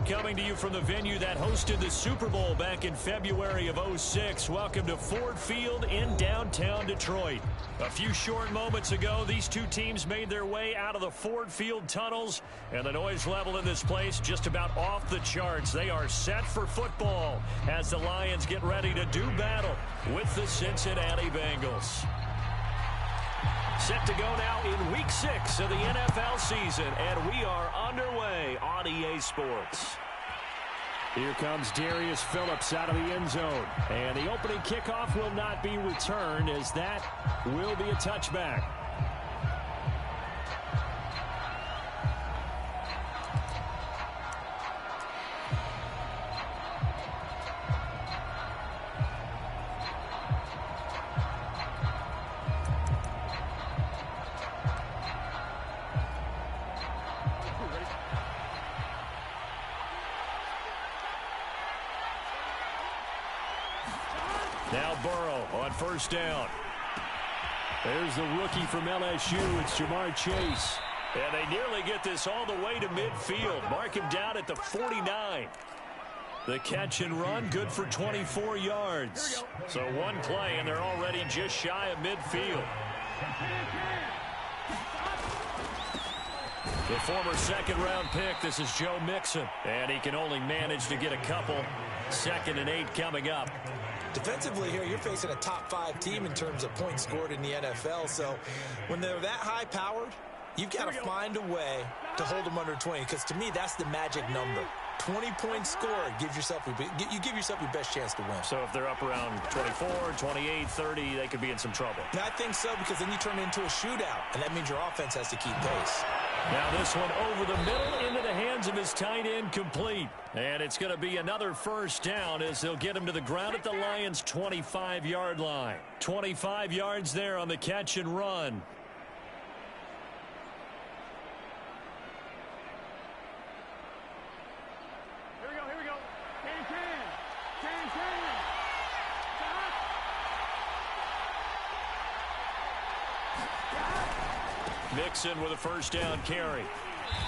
coming to you from the venue that hosted the Super Bowl back in February of '06. Welcome to Ford Field in downtown Detroit. A few short moments ago, these two teams made their way out of the Ford Field tunnels, and the noise level in this place just about off the charts. They are set for football as the Lions get ready to do battle with the Cincinnati Bengals. Set to go now in Week 6 of the NFL season, and we are underway on EA Sports. Here comes Darius Phillips out of the end zone, and the opening kickoff will not be returned, as that will be a touchback. Now Burrow on first down. There's the rookie from LSU. It's Jamar Chase. And they nearly get this all the way to midfield. Mark him down at the 49. The catch and run, good for 24 yards. So one play, and they're already just shy of midfield. The former second-round pick, this is Joe Mixon. And he can only manage to get a couple. 2nd and 8 coming up. Defensively here, you're facing a top-5 team in terms of points scored in the NFL. So when they're that high-powered, you've got to find a way to hold them under 20. Because to me, that's the magic number. 20 points scored, you give yourself your best chance to win. So if they're up around 24, 28, 30, they could be in some trouble. I think so, because then you turn it into a shootout, and that means your offense has to keep pace. Now this one over the middle into the hands of his tight end, complete. And it's going to be another first down as they'll get him to the ground at the Lions' 25-yard line. 25 yards there on the catch and run. Here we go. Can. Mixon with a first down carry.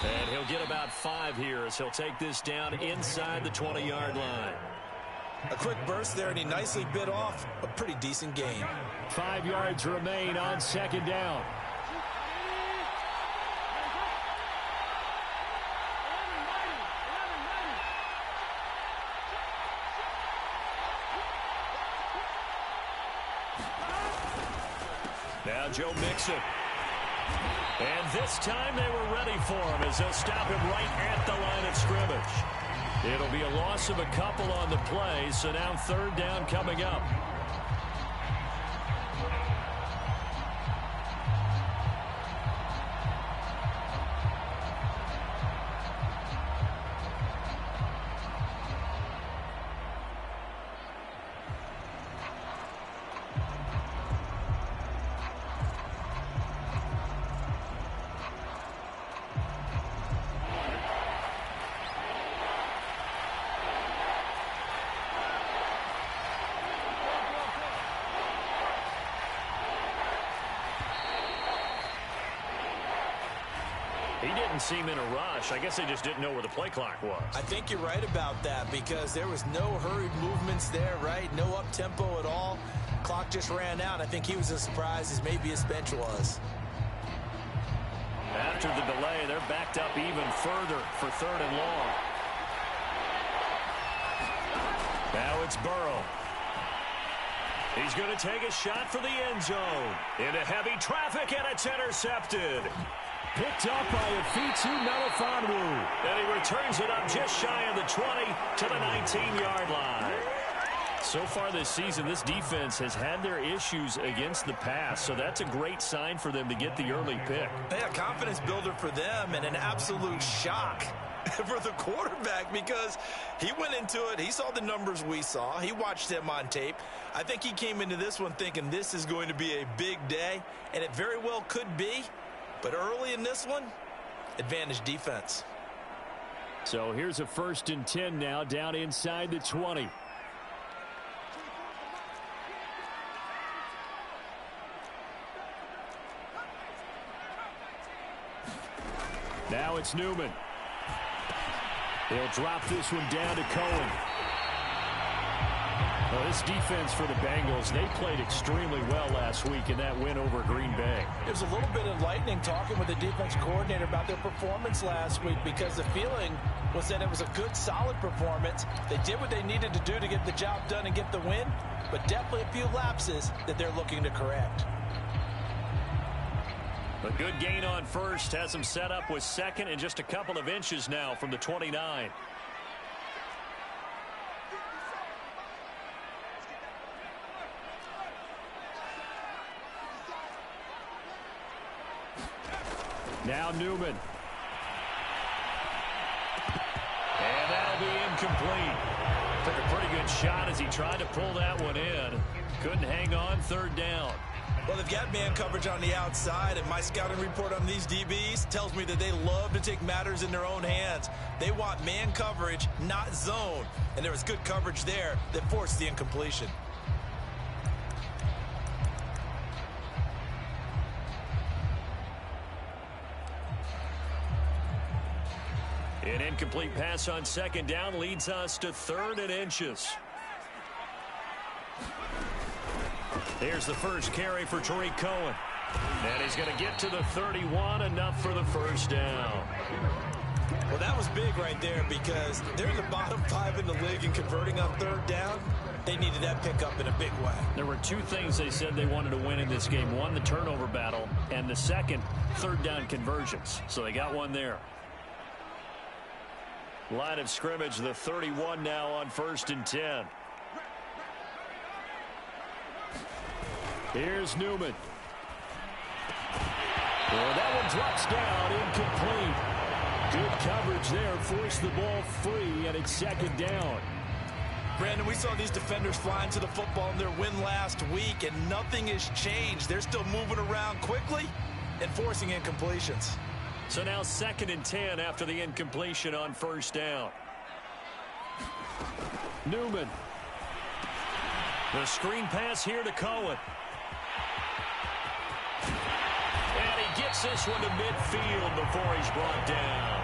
And he'll get about 5 here as he'll take this down inside the 20-yard line. A quick burst there, and he nicely bit off a pretty decent gain. 5 yards remain on second down. Now Joe Mixon. And this time they were ready for him as they'll stop him right at the line of scrimmage. It'll be a loss of a couple on the play, so now 3rd down coming up. He didn't seem in a rush. I guess they just didn't know where the play clock was. I think you're right about that, because there was no hurried movements there, right? No up-tempo at all. Clock just ran out. I think he was as surprised as maybe his bench was. After the delay, they're backed up even further for 3rd and long. Now it's Burrow. He's going to take a shot for the end zone. Into heavy traffic, and it's intercepted. Picked up by Afitu Melifonwu. And he returns it up just shy of the 20 to the 19-yard line. So far this season, this defense has had their issues against the pass, so that's a great sign for them to get the early pick. Yeah, confidence builder for them, and an absolute shock for the quarterback, because he went into it. He saw the numbers we saw. He watched them on tape. I think he came into this one thinking this is going to be a big day, and it very well could be. But early in this one, advantage defense. So here's a 1st and 10 now, down inside the 20. Now it's Newman. He'll drop this one down to Cohen. Well, this defense for the Bengals, they played extremely well last week in that win over Green Bay. There's a little bit of lightning talking with the defense coordinator about their performance last week because the feeling was that it was a good, solid performance. They did what they needed to do to get the job done and get the win, but definitely a few lapses that they're looking to correct. A good gain on first has him set up with second and just a couple of inches now from the 29. Now Newman. And that'll be incomplete. Took a pretty good shot as he tried to pull that one in. Couldn't hang on, third down. Well, they've got man coverage on the outside, and my scouting report on these DBs tells me that they love to take matters in their own hands. They want man coverage, not zone. And there was good coverage there that forced the incompletion. An incomplete pass on second down leads us to third and inches. Here's the first carry for Tariq Cohen. And he's going to get to the 31, enough for the first down. Well, that was big right there because they're in the bottom 5 in the league and converting on third down. They needed that pickup in a big way. There were two things they said they wanted to win in this game. One, the turnover battle, and the second, third down conversions. So they got one there. Line of scrimmage, the 31 now on 1st and 10. Here's Newman. Well, that one drops down, incomplete. Good coverage there, forced the ball free, and it's second down. Brandon, we saw these defenders flying to the football in their win last week, and nothing has changed. They're still moving around quickly and forcing incompletions. So now 2nd and 10 after the incompletion on first down. Newman. The screen pass here to Cohen. And he gets this one to midfield before he's brought down.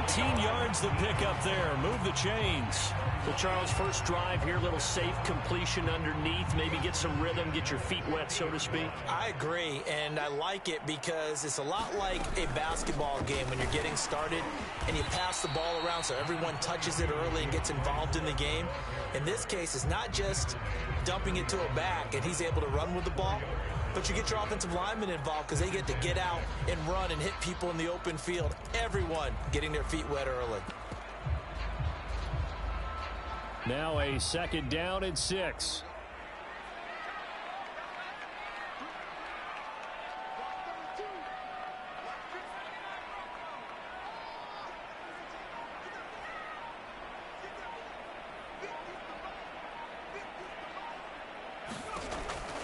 19 yards the pickup there. Move the chains. Well, Charles, first drive here, little safe completion underneath. Maybe get some rhythm, get your feet wet, so to speak. I agree, and I like it because it's a lot like a basketball game when you're getting started and you pass the ball around so everyone touches it early and gets involved in the game. In this case, it's not just dumping it to a back and he's able to run with the ball, but you get your offensive linemen involved because they get to get out and run and hit people in the open field. Everyone getting their feet wet early. Now a 2nd down and 6.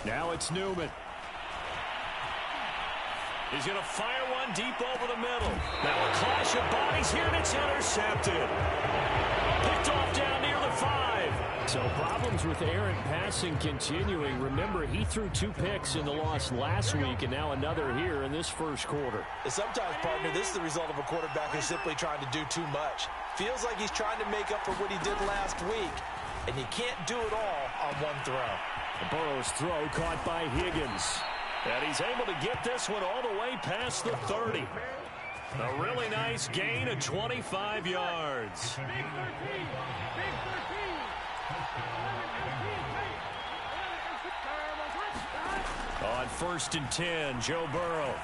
Now it's Newman. He's going to fire one deep over the middle. Now a clash of bodies here, and it's intercepted. Picked off down near the 5. So problems with errant passing continuing. Remember, he threw 2 picks in the loss last week, and now another here in this first quarter. And sometimes, partner, this is the result of a quarterback who's simply trying to do too much. Feels like he's trying to make up for what he did last week, and you can't do it all on one throw. Burrow's throw caught by Higgins. And he's able to get this one all the way past the 30. A really nice gain of 25 yards. Big 13. Big 13. On 1st and 10, Joe Burrow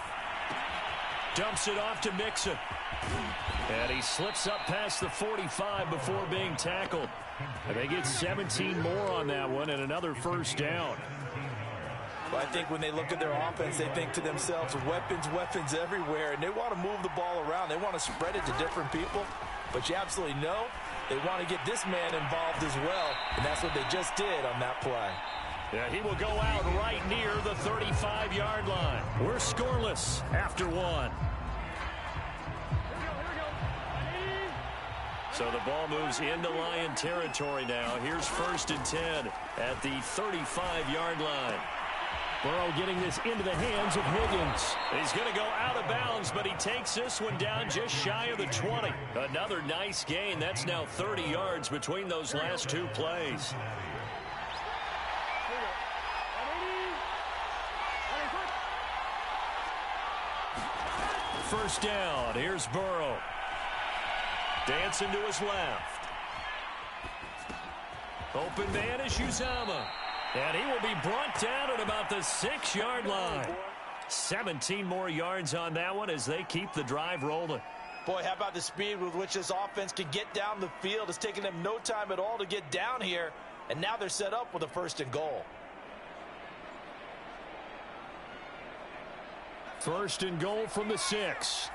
dumps it off to Mixon. And he slips up past the 45 before being tackled. And they get 17 more on that one and another first down. Well, I think when they look at their offense, they think to themselves, weapons everywhere, and they want to move the ball around. They want to spread it to different people, but you absolutely know they want to get this man involved as well, and that's what they just did on that play. Yeah, he will go out right near the 35-yard line. We're scoreless after 1. So the ball moves into Lion territory now. Here's 1st and 10 at the 35-yard line. Burrow getting this into the hands of Higgins. He's going to go out of bounds, but he takes this one down just shy of the 20. Another nice gain. That's now 30 yards between those last two plays. First down. Here's Burrow. Dancing to his left. Open man is Uzomah. And he will be brought down at about the 6-yard line. 17 more yards on that one as they keep the drive rolling. Boy, how about the speed with which this offense can get down the field? It's taken them no time at all to get down here. And now they're set up with a 1st and goal. 1st and goal from the 6.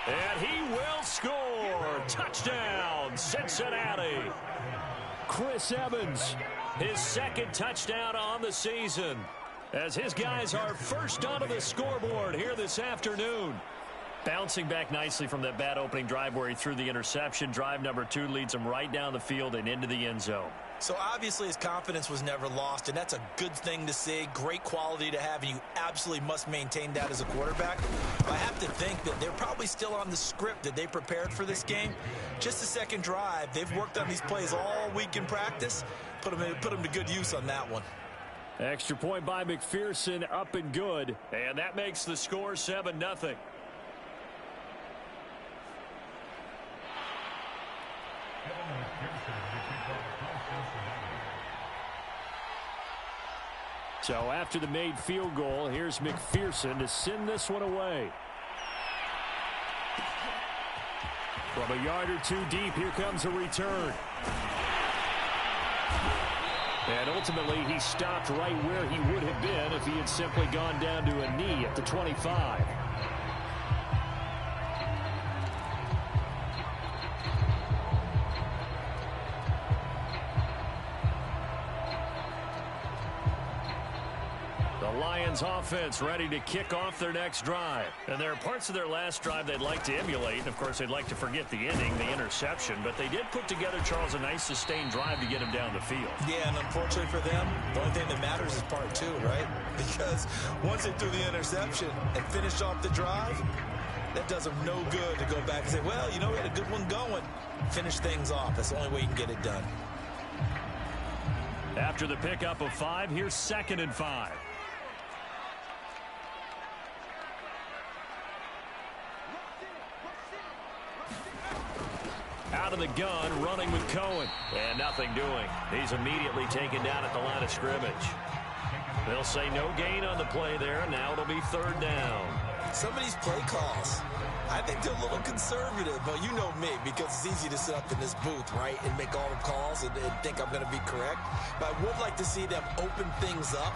And he will score. Touchdown, Cincinnati. Chris Evans, his 2nd touchdown on the season, as his guys are first onto the scoreboard here this afternoon. Bouncing back nicely from that bad opening drive where he threw the interception. Drive number 2 leads him right down the field and into the end zone. So obviously his confidence was never lost, and that's a good thing to see. Great quality to have, and you absolutely must maintain that as a quarterback. I have to think that they're probably still on the script that they prepared for this game. Just the 2nd drive. They've worked on these plays all week in practice. Put them to good use on that one. Extra point by McPherson, up and good. And that makes the score 7-0. So after the made field goal, here's McPherson to send this one away. From a yard or 2 deep, here comes a return. And ultimately, he stopped right where he would have been if he had simply gone down to a knee at the 25. Lions offense ready to kick off their next drive. And there are parts of their last drive they'd like to emulate. And of course, they'd like to forget the ending, the interception. But they did put together, Charles, a nice sustained drive to get him down the field. Yeah, and unfortunately for them, the only thing that matters is part 2, right? Because once they threw the interception and finished off the drive, that does them no good to go back and say, well, you know, we had a good one going. Finish things off. That's the only way you can get it done. After the pickup of 5, here's 2nd and 5. Out of the gun, running with Cohen. And nothing doing. He's immediately taken down at the line of scrimmage. They'll say no gain on the play there. Now it'll be 3rd down. Some of these play calls, I think they're a little conservative. But you know me, because it's easy to sit up in this booth, right, and make all the calls and think I'm going to be correct. But I would like to see them open things up,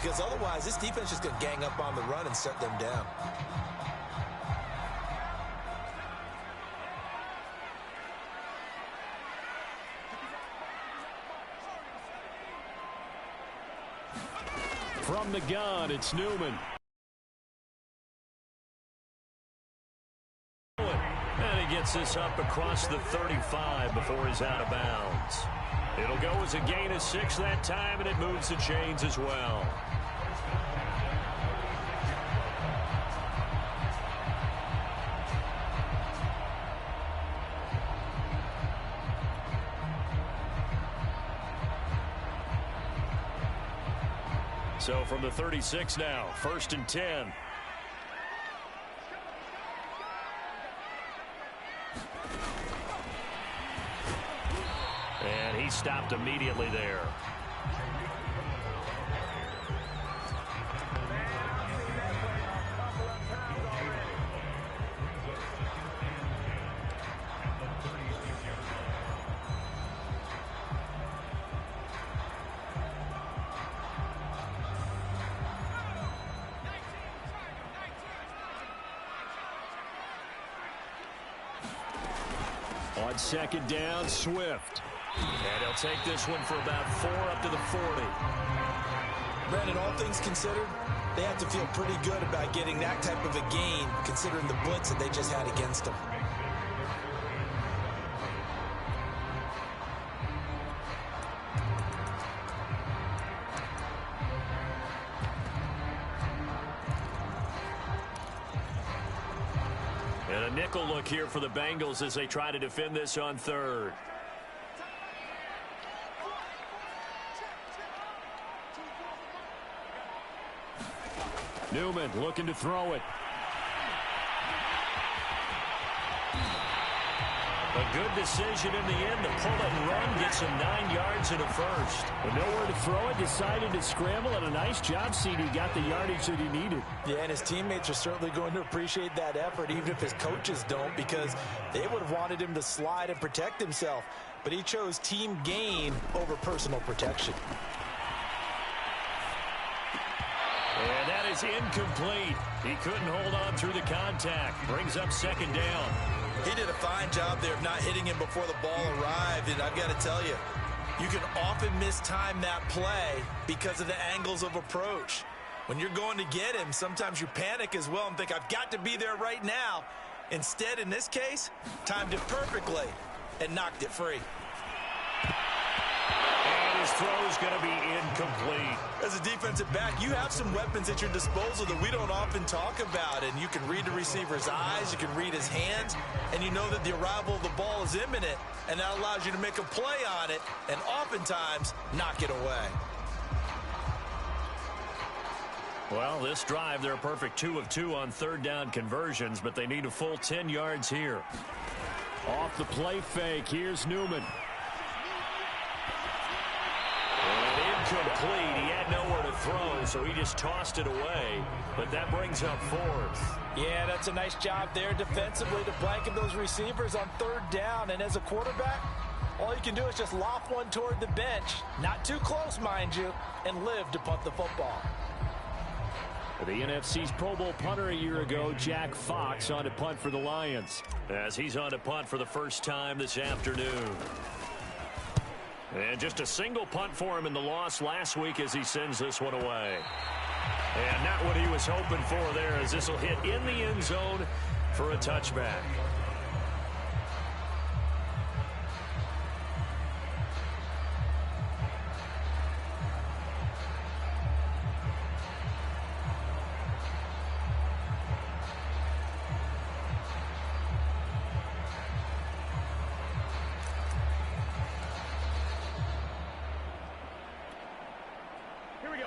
because otherwise this defense is going to gang up on the run and shut them down. From the gun, it's Newman. And he gets this up across the 35 before he's out of bounds. It'll go as a gain of 6 that time, and it moves the chains as well. So from the 36 now, 1st and 10. And he stopped immediately there. On 2nd down, Swift. And he'll take this one for about 4 up to the 40. Brandon, all things considered, they have to feel pretty good about getting that type of a gain, considering the blitz that they just had against them. And a nickel look here for the Bengals as they try to defend this on third. Newman looking to throw it. A good decision in the end to pull it and run, get some 9 yards and a first. With nowhere to throw it, decided to scramble, and a nice job, CD. Got the yardage that he needed. Yeah, and his teammates are certainly going to appreciate that effort, even if his coaches don't, because they would have wanted him to slide and protect himself. But he chose team gain over personal protection. And that is incomplete. He couldn't hold on through the contact. Brings up second down. He did a fine job there of not hitting him before the ball arrived, and I've got to tell you, you can often mistime that play because of the angles of approach. When you're going to get him, sometimes you panic as well and think, I've got to be there right now. Instead, in this case, timed it perfectly and knocked it free. His throw is going to be incomplete. As a defensive back, you have some weapons at your disposal that we don't often talk about, and you can read the receiver's eyes, you can read his hands, and you know that the arrival of the ball is imminent, and that allows you to make a play on it and oftentimes knock it away. Well, this drive, they're a perfect 2 of 2 on third down conversions, but they need a full 10 yards here. Off the play fake, here's Newman. Incomplete. He had nowhere to throw, so he just tossed it away. But that brings up fourth. Yeah, that's a nice job there defensively to blanket those receivers on third down. And as a quarterback, all you can do is just loft one toward the bench. Not too close, mind you, and live to punt the football. The NFC's Pro Bowl punter a year ago, Jack Fox, on to punt for the Lions. As he's on to punt for the first time this afternoon. And just a single punt for him in the loss last week as he sends this one away. And not what he was hoping for there, as this will hit in the end zone for a touchback.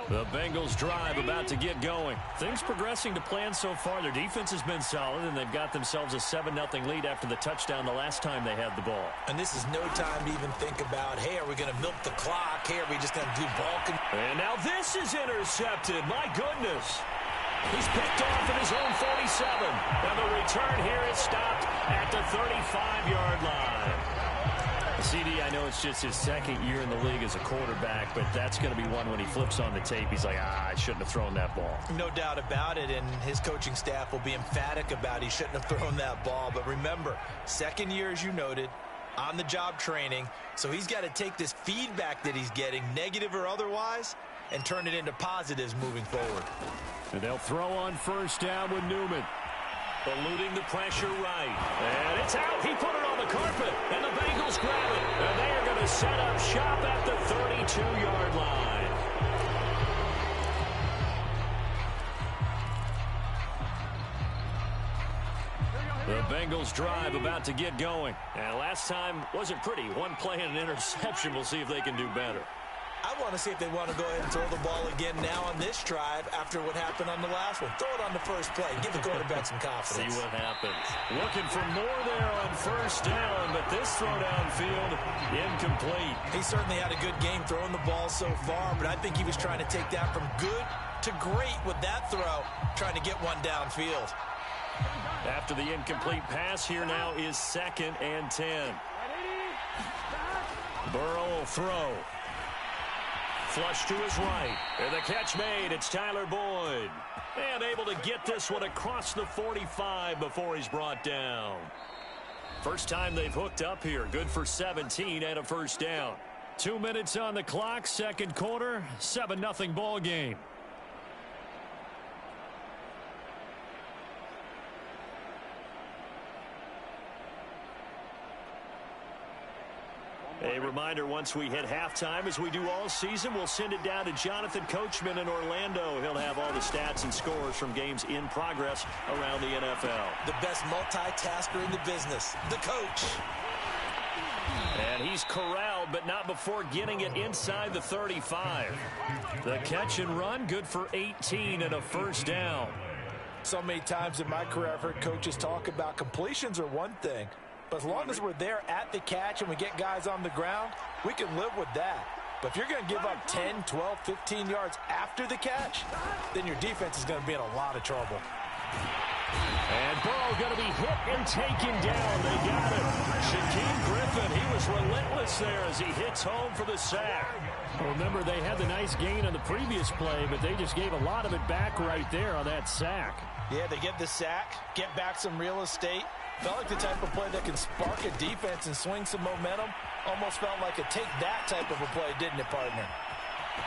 The Bengals drive about to get going. Things progressing to plan so far. Their defense has been solid, and they've got themselves a 7-0 lead after the touchdown the last time they had the ball. And this is no time to even think about, hey, are we going to milk the clock? Hey, are we just going to do ball control? And now this is intercepted. My goodness. He's picked off at his own 47. And the return here is stopped at the 35-yard line. CD, I know it's just his second year in the league as a quarterback, but that's going to be one when he flips on the tape. He's like, I shouldn't have thrown that ball. No doubt about it, and his coaching staff will be emphatic about he shouldn't have thrown that ball. But remember, second year, as you noted, on-the-job training, so he's got to take this feedback that he's getting, negative or otherwise, and turn it into positives moving forward. And they'll throw on first down with Newman. Eluding the pressure right. And it's out. He put it on the carpet. And the Bengals grab it. And they are going to set up shop at the 32-yard line. The Bengals drive about to get going. And last time wasn't pretty. One play and an interception. We'll see if they can do better. I want to see if they want to go ahead and throw the ball again now on this drive after what happened on the last one. Throw it on the first play. Give the quarterback some confidence. See what happens. Looking for more there on first down, but this throw downfield incomplete. He certainly had a good game throwing the ball so far, but I think he was trying to take that from good to great with that throw, trying to get one downfield. After the incomplete pass, here now is 2nd and 10. Burrow will throw. Flush to his right. And the catch made. It's Tyler Boyd. And able to get this one across the 45 before he's brought down. First time they've hooked up here. Good for 17 and a first down. 2 minutes on the clock, second quarter, 7-0 ball game. A reminder, once we hit halftime, as we do all season, we'll send it down to Jonathan Coachman in Orlando. He'll have all the stats and scores from games in progress around the NFL. The best multitasker in the business, the coach. And he's corralled, but not before getting it inside the 35. The catch and run, good for 18 and a first down. So many times in my career, I've heard coaches talk about completions are one thing. But as long as we're there at the catch and we get guys on the ground, we can live with that. But if you're going to give up 10, 12, 15 yards after the catch, then your defense is going to be in a lot of trouble. And Burrow going to be hit and taken down. They got him. Shaquem Griffin, he was relentless there as he hits home for the sack. Well, remember, they had the nice gain on the previous play, but they just gave a lot of it back right there on that sack. Yeah, they get the sack, get back some real estate. Felt like the type of play that can spark a defense and swing some momentum. Almost felt like a take-that type of a play, didn't it, partner?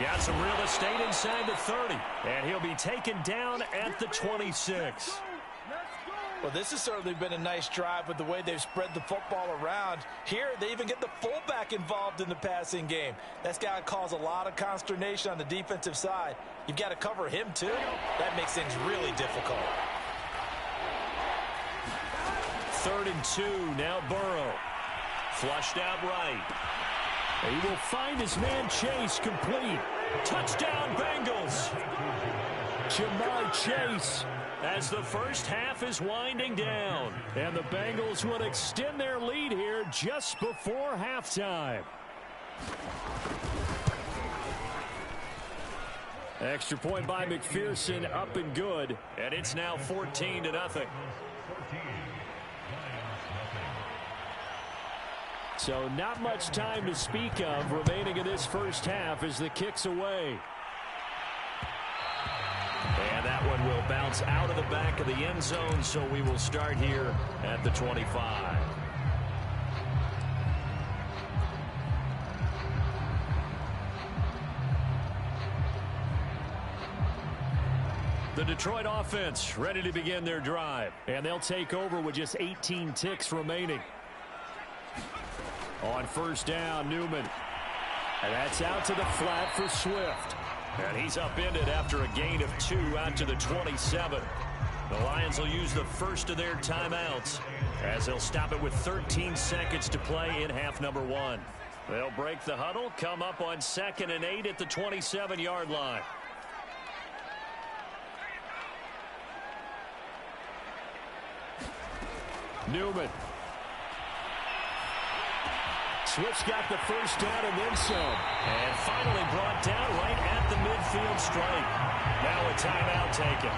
Got some real estate inside the 30. And he'll be taken down at the 26. Well, this has certainly been a nice drive with the way they've spread the football around. Here, they even get the fullback involved in the passing game. That's got to cause a lot of consternation on the defensive side. You've got to cover him, too. That makes things really difficult. 3rd and 2, now Burrow. Flushed out right. He will find his man Chase complete. Touchdown, Bengals. Jamar Chase. As the first half is winding down. And the Bengals will extend their lead here just before halftime. Extra point by McPherson, up and good. And it's now 14-0. So not much time to speak of remaining in this first half as the kick's away. And that one will bounce out of the back of the end zone, so we will start here at the 25. The Detroit offense ready to begin their drive. And they'll take over with just 18 ticks remaining. On first down, Newman. And that's out to the flat for Swift. And he's upended after a gain of 2 out to the 27. The Lions will use the first of their timeouts as they'll stop it with 13 seconds to play in half number 1. They'll break the huddle, come up on 2nd and 8 at the 27-yard line. Newman. Swift's got the first down and then some. And finally brought down right at the midfield stripe. Now a timeout taken.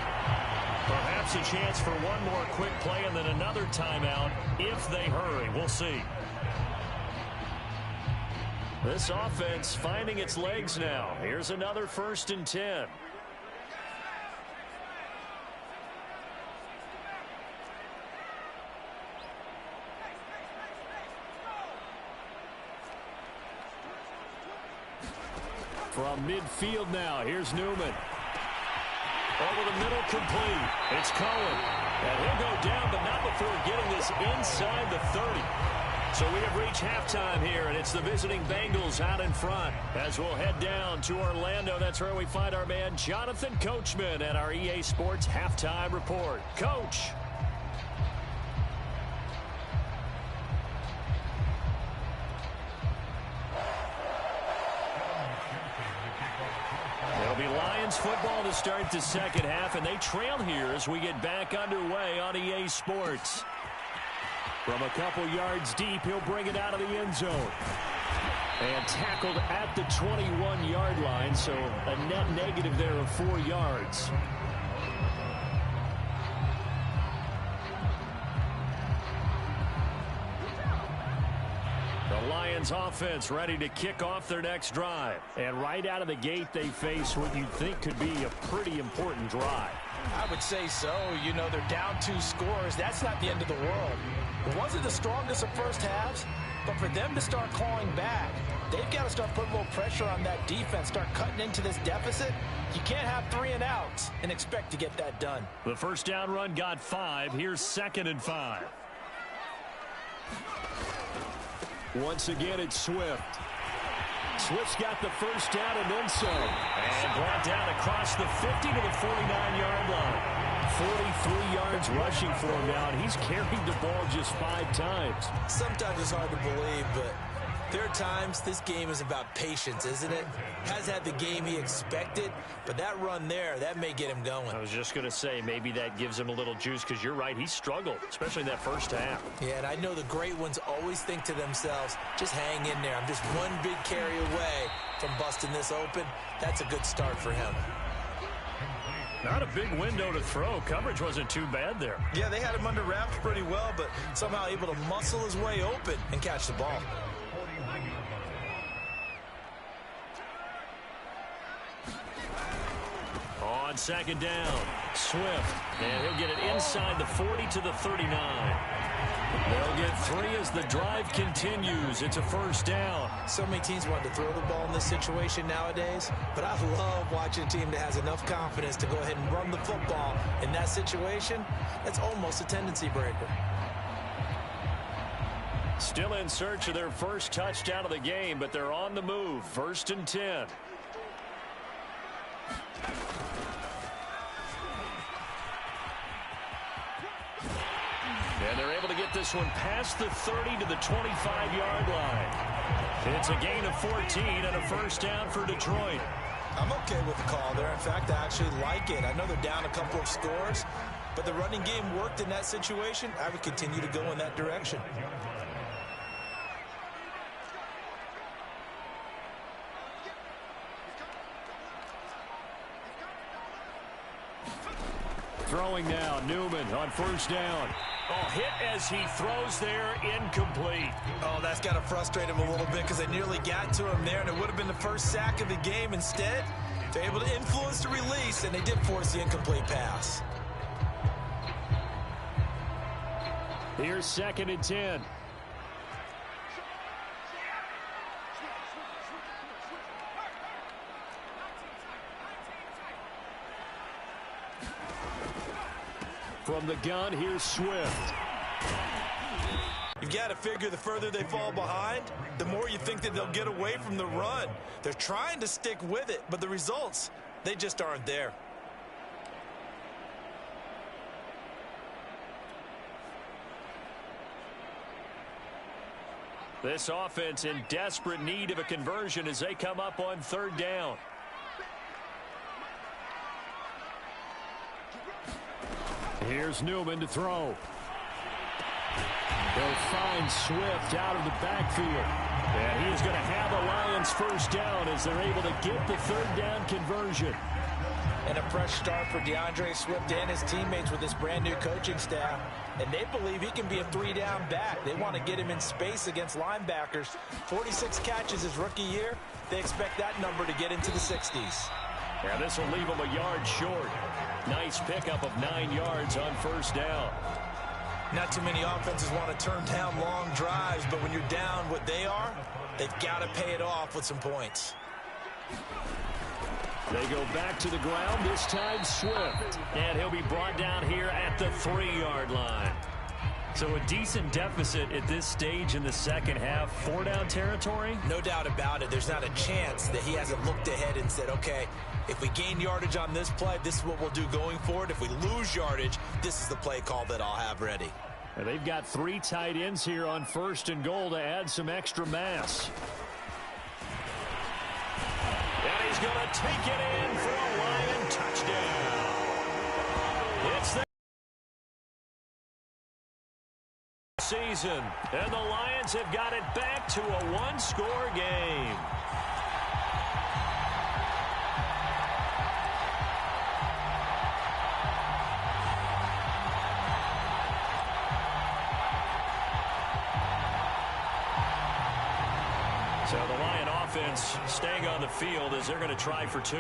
Perhaps a chance for one more quick play and then another timeout if they hurry. We'll see. This offense finding its legs now. Here's another 1st and 10. From midfield now, here's Newman. Over the middle, complete. It's Cohen. And he'll go down, but not before getting this inside the 30. So we have reached halftime here, and it's the visiting Bengals out in front. As we'll head down to Orlando, that's where we find our man Jonathan Coachman at our EA Sports Halftime Report. Coach. It'll be Lions football to start the second half, and they trail here as we get back underway on EA Sports. From a couple yards deep, he'll bring it out of the end zone. And tackled at the 21-yard line, so a net negative there of 4 yards. The Lions offense ready to kick off their next drive. And right out of the gate, they face what you'd think could be a pretty important drive. I would say so. You know, they're down 2 scores. That's not the end of the world. It wasn't the strongest of first halves, but for them to start clawing back, they've got to start putting a little pressure on that defense, start cutting into this deficit. You can't have 3 and outs and expect to get that done. The first down run got 5. Here's 2nd and 5. Once again, it's Swift. Swift's got the first down and then some. And brought down across the 50 to the 49-yard line. 43 yards rushing for him now, and he's carried the ball just 5 times. Sometimes it's hard to believe, but there are times this game is about patience, isn't it? Has had the game he expected, but that run there, that may get him going. I was just going to say, maybe that gives him a little juice, because you're right, he struggled, especially in that first half. Yeah, and I know the great ones always think to themselves, just hang in there. I'm just one big carry away from busting this open. That's a good start for him. Not a big window to throw. Coverage wasn't too bad there. Yeah, they had him under wraps pretty well, but somehow able to muscle his way open and catch the ball. On 2nd down, Swift, and he'll get it inside the 40 to the 39. They'll get 3 as the drive continues. It's a first down. So many teams want to throw the ball in this situation nowadays, but I love watching a team that has enough confidence to go ahead and run the football in that situation. That's almost a tendency breaker. Still in search of their first touchdown of the game, but they're on the move. 1st and 10. And they're able to get this one past the 30 to the 25-yard line. It's a gain of 14 and a first down for Detroit. I'm okay with the call there. In fact, I actually like it. I know they're down a couple of scores, but the running game worked in that situation. I would continue to go in that direction. Throwing now, Newman on first down. Oh, hit as he throws there, incomplete. Oh, that's got to frustrate him a little bit because they nearly got to him there, and it would have been the first sack of the game. Instead, they're able to influence the release, and they did force the incomplete pass. Here's 2nd and 10. From the gun, here's Swift. You've got to figure the further they fall behind, the more you think that they'll get away from the run. They're trying to stick with it, but the results, they just aren't there. This offense in desperate need of a conversion as they come up on 3rd down. Here's Newman to throw. They'll find Swift out of the backfield. And he is going to have a Lions first down as they're able to get the 3rd down conversion. And a fresh start for DeAndre Swift and his teammates with this brand new coaching staff. And they believe he can be a 3-down back. They want to get him in space against linebackers. 46 catches his rookie year. They expect that number to get into the 60s. Yeah, this will leave him a yard short. Nice pickup of 9 yards on first down. Not too many offenses want to turn down long drives, but when you're down what they are, they've got to pay it off with some points. They go back to the ground, this time Swift. And he'll be brought down here at the 3-yard line. So a decent deficit at this stage in the second half. 4-down territory? No doubt about it. There's not a chance that he hasn't looked ahead and said, okay, if we gain yardage on this play, this is what we'll do going forward. If we lose yardage, this is the play call that I'll have ready. And they've got 3 tight ends here on 1st and goal to add some extra mass. And he's going to take it in for a Lion touchdown. It's the season, and the Lions have got it back to a 1-score game. So the Lion offense staying on the field as they're going to try for 2.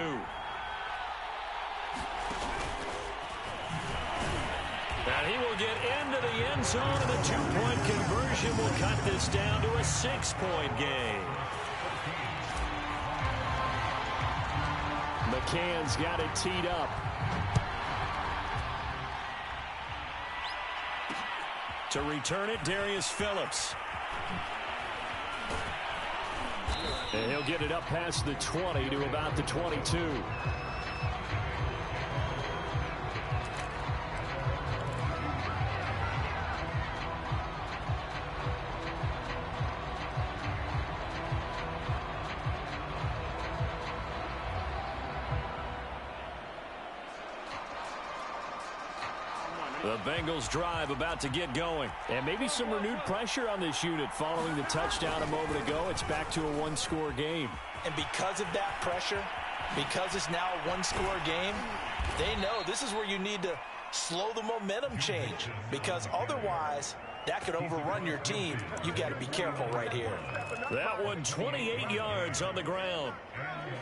And he will get into the end zone, and the 2-point conversion will cut this down to a 6-point game. McCann's got it teed up. To return it, Darius Phillips. And he'll get it up past the 20 to about the 22. The Bengals drive about to get going. And maybe some renewed pressure on this unit following the touchdown a moment ago. It's back to a one-score game. And because of that pressure, because it's now a one-score game, they know this is where you need to slow the momentum change. Because otherwise, that could overrun your team. You've got to be careful right here. That one 28 yards on the ground.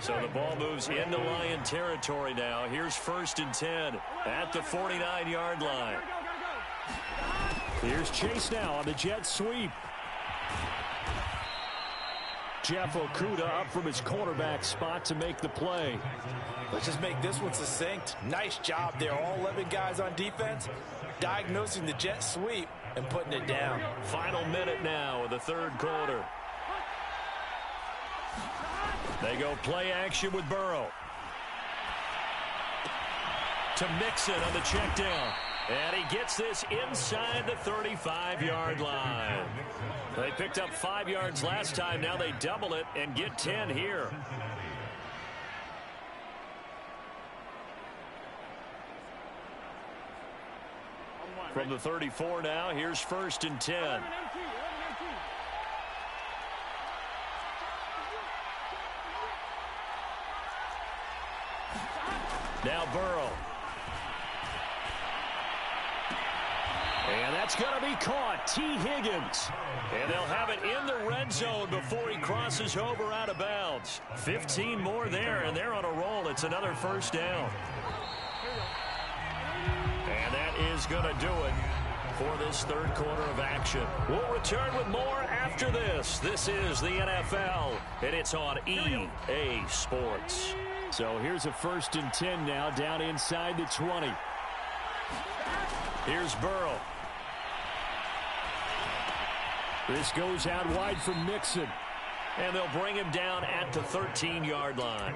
So the ball moves into Lion territory now. Here's 1st and 10 at the 49-yard line. Here's Chase now on the jet sweep. Jeff Okudah up from his cornerback spot to make the play. Let's just make this one succinct. Nice job there. All 11 guys on defense diagnosing the jet sweep and putting it down. Final minute now of the third quarter. They go play action with Burrow. To Mixon on the check down. And he gets this inside the 35-yard line. They picked up 5 yards last time. Now they double it and get 10 here. From the 34 now, here's 1st and 10. Now Burrow. And that's going to be caught. T. Higgins. And they'll have it in the red zone before he crosses over out of bounds. 15 more there, and they're on a roll. It's another 1st down. And that is going to do it for this third quarter of action. We'll return with more after this. This is the NFL, and it's on EA Sports. So here's a 1st and 10 now down inside the 20. Here's Burrow. This goes out wide for Mixon. And they'll bring him down at the 13-yard line.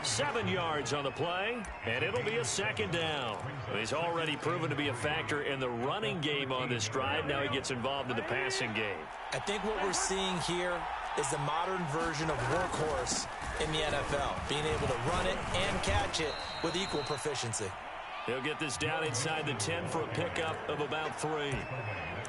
7 yards on the play, and it'll be a 2nd down. He's already proven to be a factor in the running game on this drive. Now he gets involved in the passing game. I think what we're seeing here is the modern version of workhorse in the NFL, being able to run it and catch it with equal proficiency. He'll get this down inside the 10 for a pickup of about 3.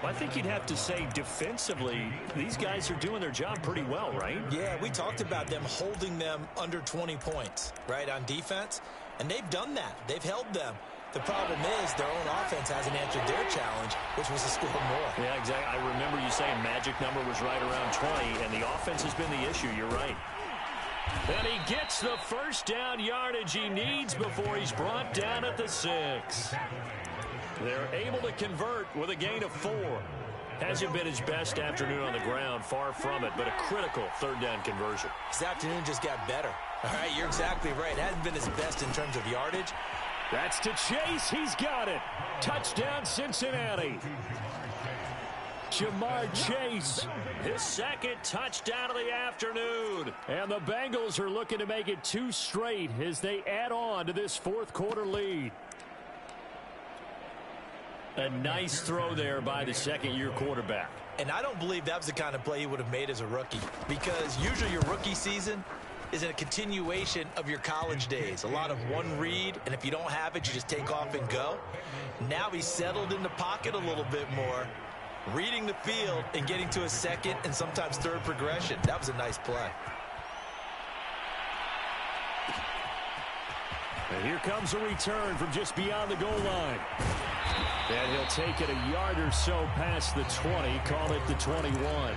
Well, I think you'd have to say defensively, these guys are doing their job pretty well, right? Yeah, we talked about them holding them under 20 points, right, on defense, and they've done that. They've held them. The problem is their own offense hasn't answered their challenge, which was to score more. Yeah, exactly. I remember you saying magic number was right around 20, and the offense has been the issue. You're right. And he gets the 1st down yardage he needs before he's brought down at the 6. They're able to convert with a gain of 4. Hasn't been his best afternoon on the ground, far from it, but a critical 3rd down conversion. This afternoon just got better. All right, you're exactly right. It hasn't been his best in terms of yardage. That's to Chase. He's got it. Touchdown, Cincinnati. Jamar Chase. His 2nd touchdown of the afternoon. And the Bengals are looking to make it 2 straight as they add on to this 4th quarter lead. A nice throw there by the 2nd-year quarterback. And I don't believe that was the kind of play he would have made as a rookie, because usually your rookie season is a continuation of your college days. A lot of one read, and if you don't have it, you just take off and go. Now he's settled in the pocket a little bit more, reading the field and getting to a 2nd and sometimes 3rd progression. That was a nice play. And here comes a return from just beyond the goal line. And he'll take it a yard or so past the 20, call it the 21.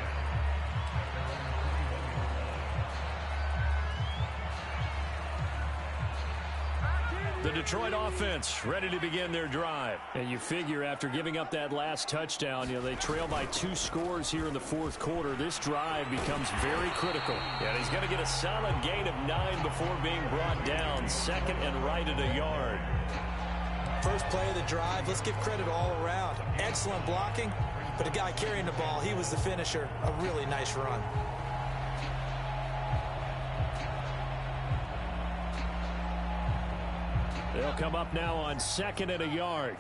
The Detroit offense ready to begin their drive. And you figure after giving up that last touchdown, they trail by 2 scores here in the fourth quarter. This drive becomes very critical. And he's going to get a solid gain of 9 before being brought down. Second and right at a yard. First play of the drive, let's give credit all around. Excellent blocking, but the guy carrying the ball, he was the finisher. A really nice run. They'll come up now on 2nd and a yard.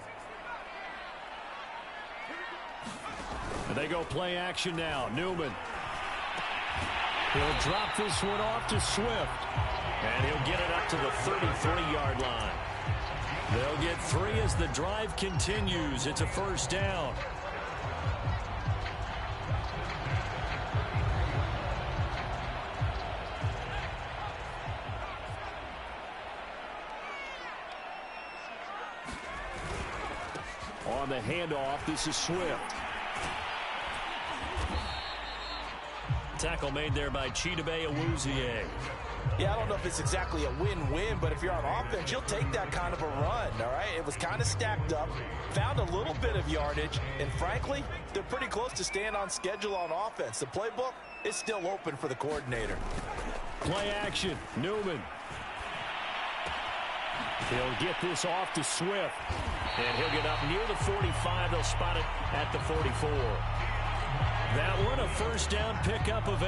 And they go play action now. Newman. He'll drop this one off to Swift. And he'll get it up to the 33-yard line. They'll get 3 as the drive continues. It's a first down. On the handoff, this is Swift. Tackle made there by Chidobe Awuzie. Yeah, I don't know if it's exactly a win-win, but if you're on offense, you'll take that kind of a run, all right? It was kind of stacked up, found a little bit of yardage, and frankly, they're pretty close to staying on schedule on offense. The playbook is still open for the coordinator. Play action, Newman. He'll get this off to Swift. And he'll get up near the 45. They'll spot it at the 44. That one, a first down pickup of 8.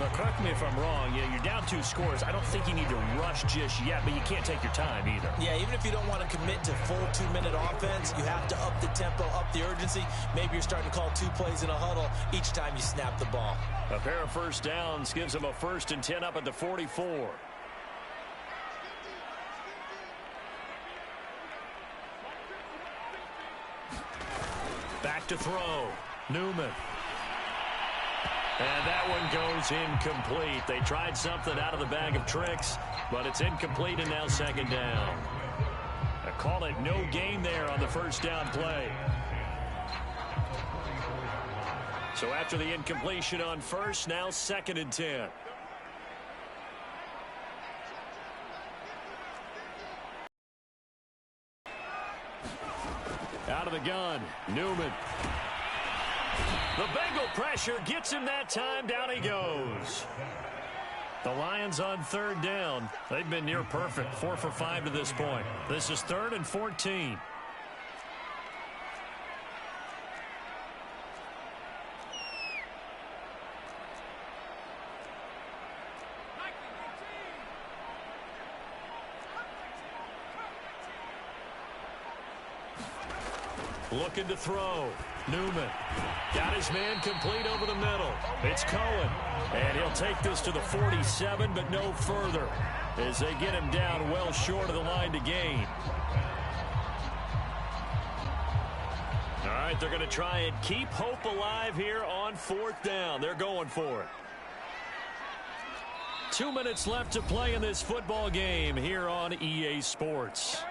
Now, correct me if I'm wrong. You're down 2 scores. I don't think you need to rush just yet, but you can't take your time either. Yeah, even if you don't want to commit to full 2-minute offense, you have to up the tempo, up the urgency. Maybe you're starting to call 2 plays in a huddle each time you snap the ball. A pair of first downs gives them a 1st and 10 up at the 44. Back to throw. Newman. And that one goes incomplete. They tried something out of the bag of tricks, but it's incomplete and now 2nd down. I call it no gain there on the first down play. So after the incompletion on first, now 2nd and 10. Out of the gun, Newman. The Bengal pressure gets him that time. Down he goes. The Lions on 3rd down. They've been near perfect. 4 for 5 to this point. This is 3rd and 14. Looking to throw. Newman got his man complete over the middle. It's Cohen. And he'll take this to the 47, but no further as they get him down well short of the line to gain. All right, they're going to try and keep hope alive here on 4th down. They're going for it. 2 minutes left to play in this football game here on EA Sports.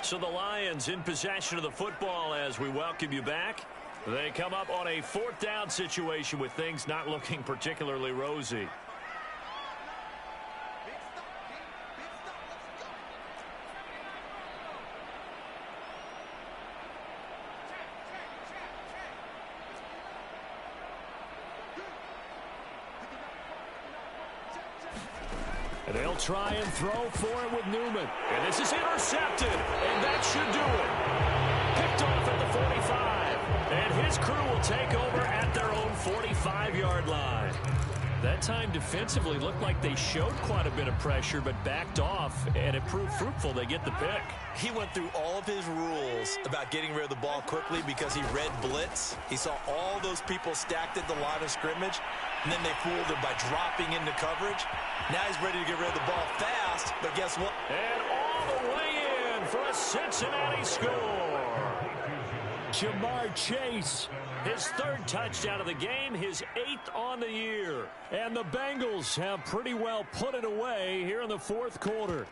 So the Lions in possession of the football as we welcome you back. They come up on a 4th down situation with things not looking particularly rosy. They'll try and throw for it with Newman. And this is intercepted. And that should do it. Picked off at the 45. And his crew will take over at their own 45-yard line. That time defensively looked like they showed quite a bit of pressure but backed off, and it proved fruitful. They get the pick. He went through all of his rules about getting rid of the ball quickly because he read blitz. He saw all those people stacked at the line of scrimmage, and then they fooled him by dropping into coverage. Now he's ready to get rid of the ball fast, but guess what? And all the way in for a Cincinnati score. Jamar Chase, his 3rd touchdown of the game, his 8th on the year. And the Bengals have pretty well put it away here in the 4th quarter.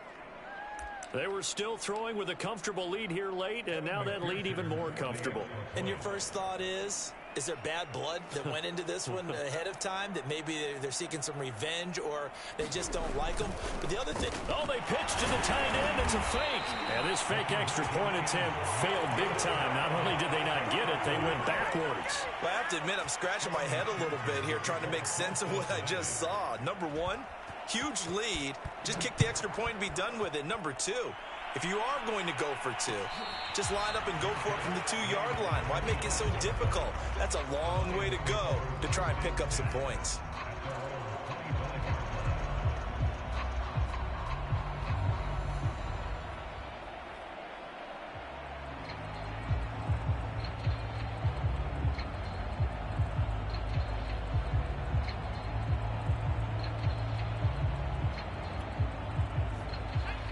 They were still throwing with a comfortable lead here late, and now that lead even more comfortable. And your first thought is, Is there bad blood that went into this one ahead of time, that maybe they're seeking some revenge, or they just don't like them? But the other thing... Oh, they pitched to the tight end. It's a fake. And this fake extra point attempt failed big time. Not only did they not get it, they went backwards. Well, I have to admit, I'm scratching my head a little bit here trying to make sense of what I just saw. Number one, huge lead. Just kick the extra point and be done with it. Number two, if you are going to go for two, just line up and go for it from the 2-yard line. Why make it so difficult? That's a long way to go to try and pick up some points.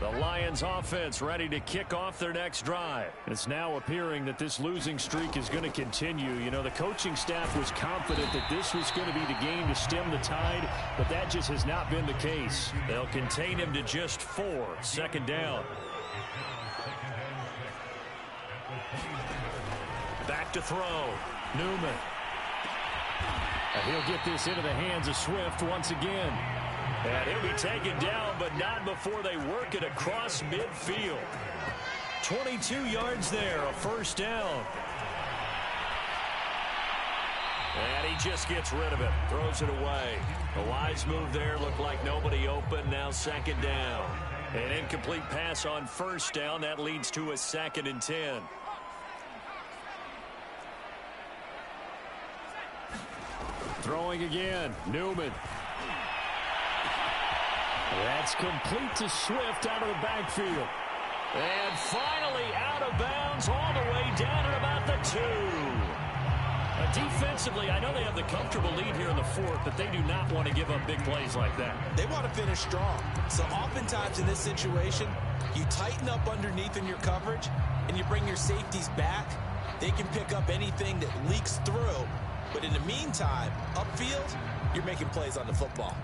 The Lions offense ready to kick off their next drive. It's now appearing that this losing streak is going to continue. You know, the coaching staff was confident that this was going to be the game to stem the tide, but that just has not been the case. They'll contain him to just 4. Second down. Back to throw. Newman. And he'll get this into the hands of Swift once again. And he'll be taken down, but not before they work it across midfield. 22 yards there, a first down. And he just gets rid of it, throws it away. A wise move there, looked like nobody open, now second down. An incomplete pass on first down, that leads to a 2nd and 10. Throwing again, Newman. That's complete to Swift out of the backfield. And finally out of bounds all the way down at about the 2. Defensively, I know they have the comfortable lead here in the 4th, but they do not want to give up big plays like that. They want to finish strong. So oftentimes in this situation, you tighten up underneath in your coverage, and you bring your safeties back. They can pick up anything that leaks through. But in the meantime, upfield, you're making plays on the football.